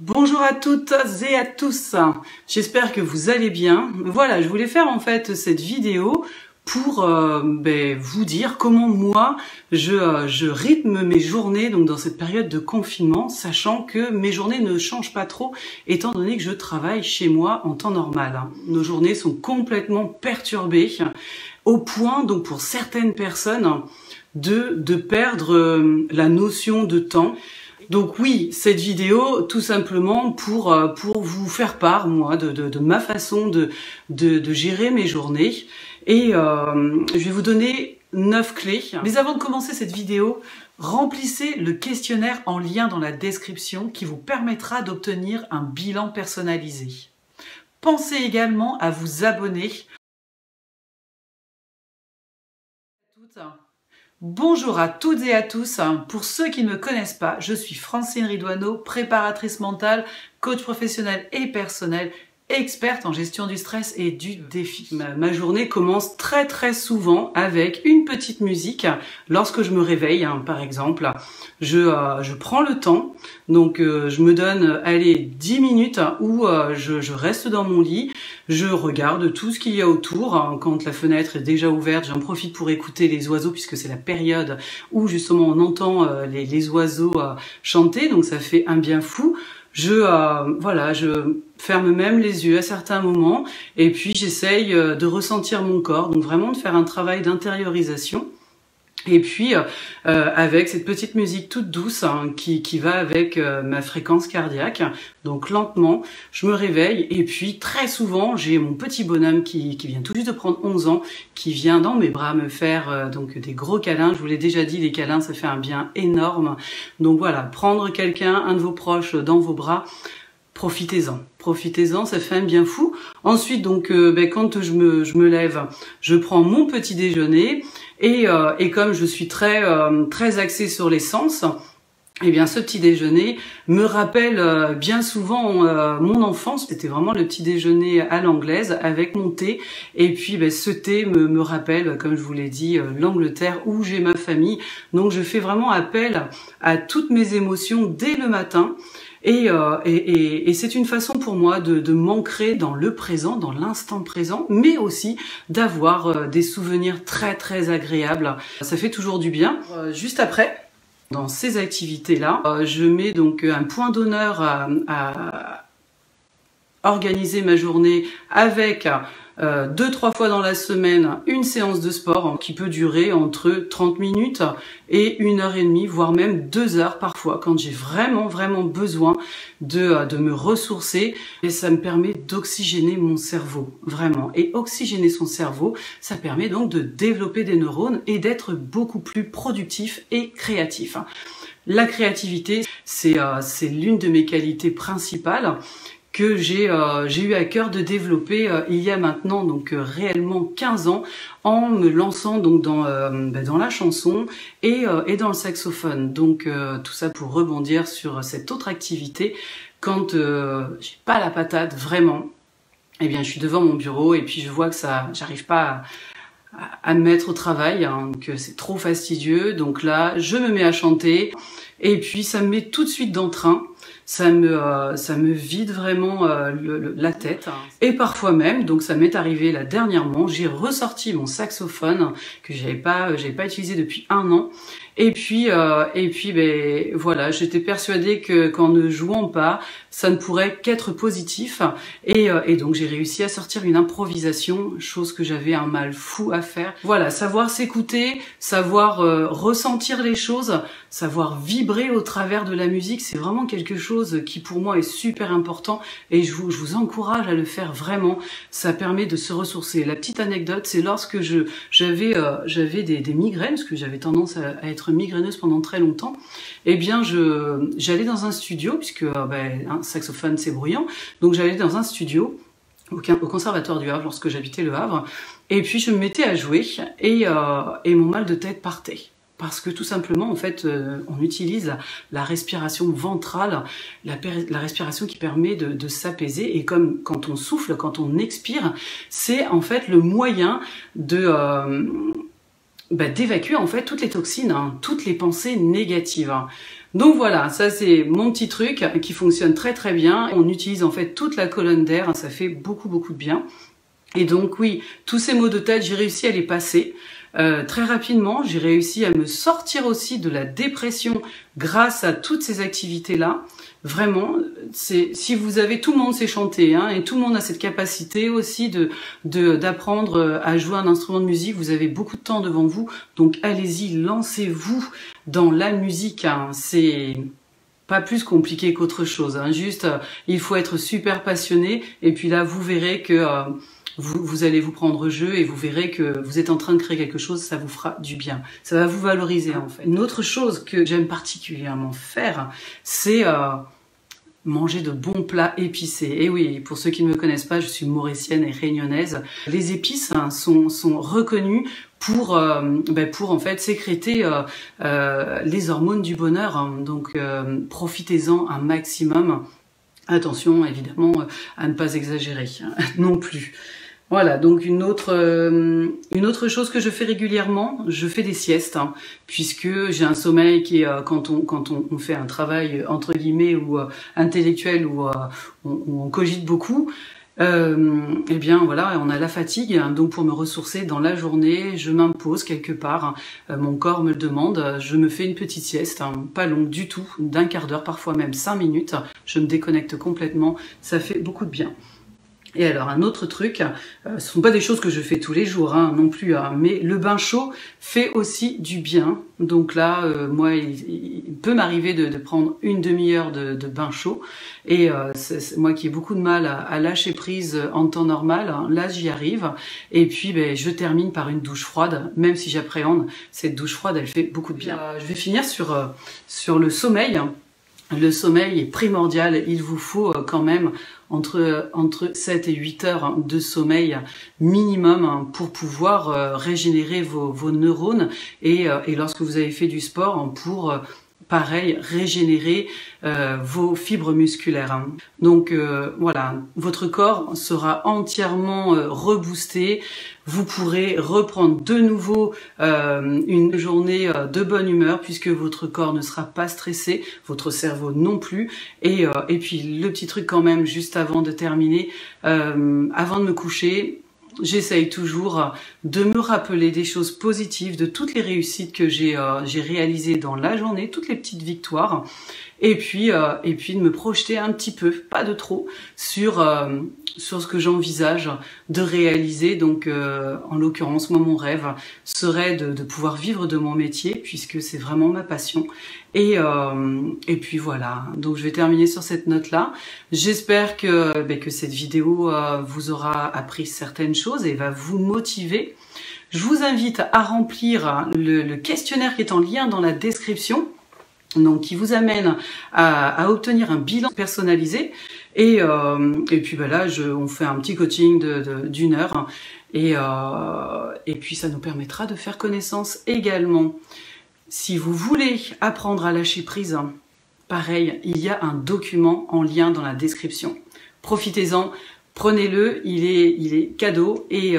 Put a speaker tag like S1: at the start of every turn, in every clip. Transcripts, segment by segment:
S1: Bonjour à toutes et à tous, j'espère que vous allez bien. Voilà, je voulais faire en fait cette vidéo pour vous dire comment moi je rythme mes journées donc dans cette période de confinement, sachant que mes journées ne changent pas trop étant donné que je travaille chez moi en temps normal. Nos journées sont complètement perturbées au point donc pour certaines personnes de perdre la notion de temps. Donc oui, cette vidéo, tout simplement pour vous faire part, moi, de ma façon de gérer mes journées. Et je vais vous donner 9 clés. Mais avant de commencer cette vidéo, remplissez le questionnaire en lien dans la description qui vous permettra d'obtenir un bilan personnalisé. Pensez également à vous abonner. Bonjour à toutes et à tous. Pour ceux qui ne me connaissent pas, je suis Francine Ridouaneau, préparatrice mentale, coach professionnel et personnel, experte en gestion du stress et du défi. Ma journée commence très souvent avec une petite musique. Lorsque je me réveille, par exemple, je prends le temps, donc je me donne 10 minutes où je reste dans mon lit, je regarde tout ce qu'il y a autour. Quand la fenêtre est déjà ouverte, j'en profite pour écouter les oiseaux puisque c'est la période où justement on entend les oiseaux chanter, donc ça fait un bien fou. Je ferme même les yeux à certains moments et puis j'essaye de ressentir mon corps, donc vraiment de faire un travail d'intériorisation. Et puis avec cette petite musique toute douce qui va avec ma fréquence cardiaque, donc lentement je me réveille et puis très souvent j'ai mon petit bonhomme qui vient tout juste de prendre 11 ans, qui vient dans mes bras me faire donc des gros câlins. Je vous l'ai déjà dit, les câlins ça fait un bien énorme, donc voilà, prendre quelqu'un, un de vos proches dans vos bras, profitez-en, ça fait un bien fou. Ensuite donc quand je me lève, je prends mon petit déjeuner et comme je suis très axée sur les sens, eh bien ce petit déjeuner me rappelle bien souvent mon enfance. C'était vraiment le petit déjeuner à l'anglaise avec mon thé, et puis ce thé me rappelle, comme je vous l'ai dit, l'Angleterre où j'ai ma famille. Donc je fais vraiment appel à toutes mes émotions dès le matin. Et c'est une façon pour moi de m'ancrer dans le présent, dans l'instant présent, mais aussi d'avoir des souvenirs très agréables. Ça fait toujours du bien. Juste après, dans ces activités-là, je mets donc un point d'honneur à organiser ma journée avec 2-3 fois dans la semaine une séance de sport qui peut durer entre 30 minutes et 1h30, voire même 2 heures parfois quand j'ai vraiment besoin de me ressourcer, et ça me permet d'oxygéner mon cerveau, vraiment. Et oxygéner son cerveau, ça permet donc de développer des neurones et d'être beaucoup plus productif et créatif. La créativité, c'est l'une de mes qualités principales que j'ai eu à cœur de développer il y a maintenant donc réellement 15 ans, en me lançant donc dans la chanson et dans le saxophone. Donc tout ça pour rebondir sur cette autre activité. Quand j'ai pas la patate vraiment, eh bien je suis devant mon bureau et puis je vois que j'arrive pas à me mettre au travail, que c'est trop fastidieux. Donc là je me mets à chanter et puis ça me met tout de suite d'entrain. Ça me vide vraiment la tête. Et parfois même, donc ça m'est arrivé là dernièrement, j'ai ressorti mon saxophone que j'avais pas utilisé depuis 1 an. Et puis voilà, j'étais persuadée que qu'en ne jouant pas, ça ne pourrait qu'être positif. Et donc j'ai réussi à sortir une improvisation, chose que j'avais un mal fou à faire. Voilà, savoir s'écouter, savoir ressentir les choses, savoir vibrer au travers de la musique, c'est vraiment quelque chose qui pour moi est super important et je vous encourage à le faire vraiment. Ça permet de se ressourcer. La petite anecdote, c'est lorsque j'avais des migraines, parce que j'avais tendance à être migraineuse pendant très longtemps, eh bien j'allais dans un studio, puisque un saxophone c'est bruyant, donc j'allais dans un studio au conservatoire du Havre lorsque j'habitais le Havre, et puis je me mettais à jouer et mon mal de tête partait. parce que tout simplement, en fait, on utilise la respiration ventrale, la respiration qui permet de s'apaiser. Et comme quand on souffle, quand on expire, c'est en fait le moyen d'évacuer en fait toutes les toxines, hein, toutes les pensées négatives. Hein. Donc voilà, ça c'est mon petit truc qui fonctionne très très bien. On utilise en fait toute la colonne d'air, ça fait beaucoup de bien. Et donc oui, tous ces maux de tête, j'ai réussi à les passer. Très rapidement, j'ai réussi à me sortir aussi de la dépression grâce à toutes ces activités-là. Vraiment, si vous avez, tout le monde sait chanter, hein, et tout le monde a cette capacité aussi d'apprendre à jouer un instrument de musique. Vous avez beaucoup de temps devant vous, donc allez-y, lancez-vous dans la musique. Hein. C'est pas plus compliqué qu'autre chose. Hein. Juste, il faut être super passionné, et puis là, vous verrez que vous allez vous prendre au jeu et vous verrez que vous êtes en train de créer quelque chose, ça vous fera du bien. Ça va vous valoriser en fait. Une autre chose que j'aime particulièrement faire, c'est manger de bons plats épicés. Et oui, pour ceux qui ne me connaissent pas, je suis mauricienne et réunionnaise. Les épices hein, sont reconnues pour en fait sécréter les hormones du bonheur. Hein. Donc profitez-en un maximum. Attention évidemment à ne pas exagérer non plus. Voilà, donc une autre chose que je fais régulièrement, je fais des siestes, hein, puisque j'ai un sommeil qui est, quand on fait un travail entre guillemets ou intellectuel ou on cogite beaucoup, eh bien voilà, on a la fatigue, hein, donc pour me ressourcer dans la journée, je m'impose quelque part, hein, mon corps me le demande, je me fais une petite sieste, hein, pas longue du tout, d'un quart d'heure, parfois même 5 minutes, je me déconnecte complètement, ça fait beaucoup de bien. Et alors un autre truc, ce sont pas des choses que je fais tous les jours hein, non plus, hein, mais le bain chaud fait aussi du bien. Donc là, moi, il peut m'arriver de prendre une demi-heure de bain chaud. Et moi qui ai beaucoup de mal à lâcher prise en temps normal, hein, là j'y arrive. Et puis je termine par une douche froide, même si j'appréhende, cette douche froide, elle fait beaucoup de bien. Je vais finir sur le sommeil. Le sommeil est primordial, il vous faut quand même entre 7 et 8 heures de sommeil minimum pour pouvoir régénérer vos neurones et lorsque vous avez fait du sport pour pareil, régénérer vos fibres musculaires. Donc voilà, votre corps sera entièrement reboosté. Vous pourrez reprendre de nouveau une journée de bonne humeur puisque votre corps ne sera pas stressé, votre cerveau non plus. Et puis le petit truc quand même, juste avant de terminer, avant de me coucher, j'essaye toujours de me rappeler des choses positives, de toutes les réussites que j'ai réalisées dans la journée, toutes les petites victoires, et puis de me projeter un petit peu, pas de trop, sur ce que j'envisage de réaliser. Donc en l'occurrence, moi mon rêve serait de pouvoir vivre de mon métier puisque c'est vraiment ma passion. Et puis voilà, donc je vais terminer sur cette note-là. J'espère que cette vidéo vous aura appris certaines choses et va vous motiver. Je vous invite à remplir le questionnaire qui est en lien dans la description, donc qui vous amène à obtenir un bilan personnalisé. Et puis là, on fait un petit coaching d'une heure et puis ça nous permettra de faire connaissance également. Si vous voulez apprendre à lâcher prise, pareil, il y a un document en lien dans la description. Profitez-en, prenez-le, il est cadeau et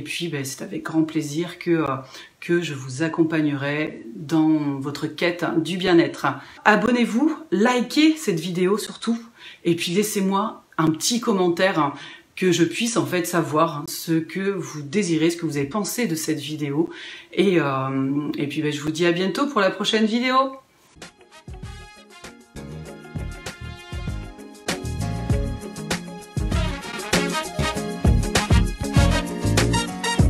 S1: puis c'est avec grand plaisir que je vous accompagnerai dans votre quête du bien-être. Abonnez-vous, likez cette vidéo surtout et puis laissez-moi un petit commentaire que je puisse en fait savoir ce que vous désirez, ce que vous avez pensé de cette vidéo. Et puis je vous dis à bientôt pour la prochaine vidéo.